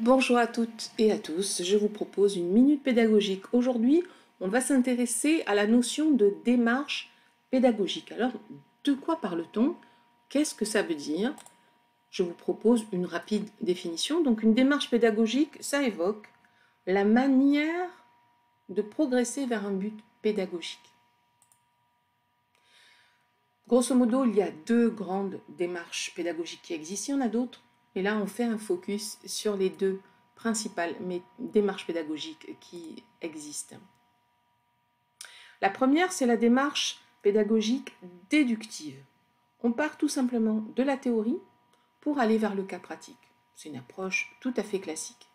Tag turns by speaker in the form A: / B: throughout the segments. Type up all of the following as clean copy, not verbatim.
A: Bonjour à toutes et à tous, je vous propose une minute pédagogique. Aujourd'hui, on va s'intéresser à la notion de démarche pédagogique. Alors, de quoi parle-t-on? Qu'est-ce que ça veut dire? Je vous propose une rapide définition. Donc, une démarche pédagogique, ça évoque la manière de progresser vers un but pédagogique. Grosso modo, il y a deux grandes démarches pédagogiques qui existent. Il y en a d'autres. Et là, on fait un focus sur les deux principales démarches pédagogiques qui existent. La première, c'est la démarche pédagogique déductive. On part tout simplement de la théorie pour aller vers le cas pratique. C'est une approche tout à fait classique.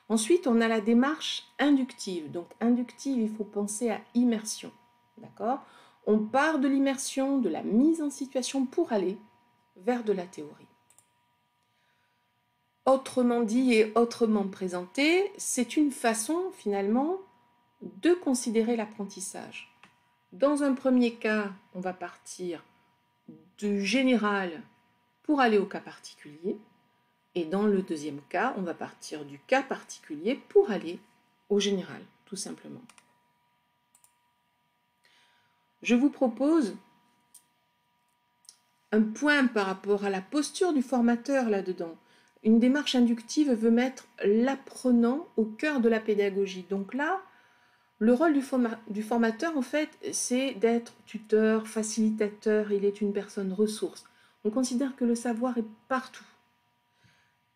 A: Ensuite, on a la démarche inductive. Donc, inductive, il faut penser à immersion. D'accord ? On part de l'immersion, de la mise en situation pour aller vers de la théorie. Autrement dit et autrement présenté, c'est une façon finalement de considérer l'apprentissage. Dans un premier cas, on va partir du général pour aller au cas particulier. Et dans le deuxième cas, on va partir du cas particulier pour aller au général, tout simplement. Je vous propose un point par rapport à la posture du formateur là-dedans. Une démarche inductive veut mettre l'apprenant au cœur de la pédagogie. Donc là, le rôle du formateur, en fait, c'est d'être tuteur, facilitateur. Il est une personne ressource. On considère que le savoir est partout,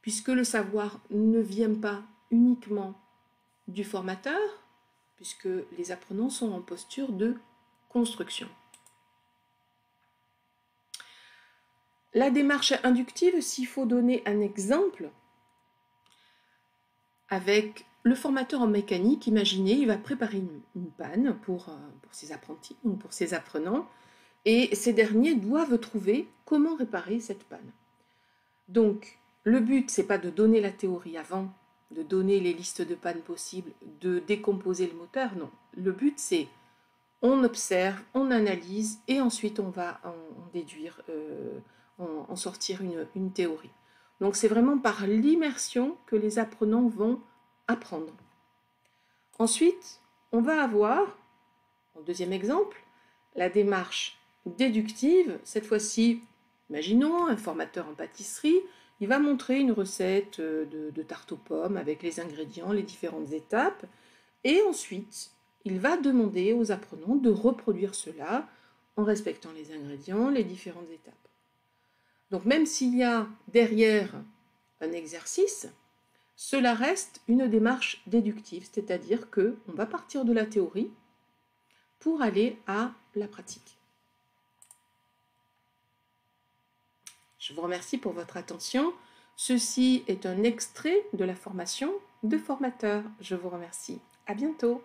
A: puisque le savoir ne vient pas uniquement du formateur, puisque les apprenants sont en posture de construction. La démarche inductive, s'il faut donner un exemple, avec le formateur en mécanique, imaginez, il va préparer une panne pour ses apprentis, ou pour ses apprenants, et ces derniers doivent trouver comment réparer cette panne. Donc, le but, c'est pas de donner la théorie avant, de donner les listes de pannes possibles, de décomposer le moteur, non. Le but, c'est on observe, on analyse, et ensuite on va en déduire, en sortir une théorie. Donc c'est vraiment par l'immersion que les apprenants vont apprendre. Ensuite, on va avoir, en deuxième exemple, la démarche déductive. Cette fois-ci, imaginons un formateur en pâtisserie, il va montrer une recette de tarte aux pommes avec les ingrédients, les différentes étapes, et ensuite, il va demander aux apprenants de reproduire cela en respectant les ingrédients, les différentes étapes. Donc même s'il y a derrière un exercice, cela reste une démarche déductive, c'est-à-dire qu'on va partir de la théorie pour aller à la pratique. Je vous remercie pour votre attention. Ceci est un extrait de la formation de formateur. Je vous remercie. À bientôt.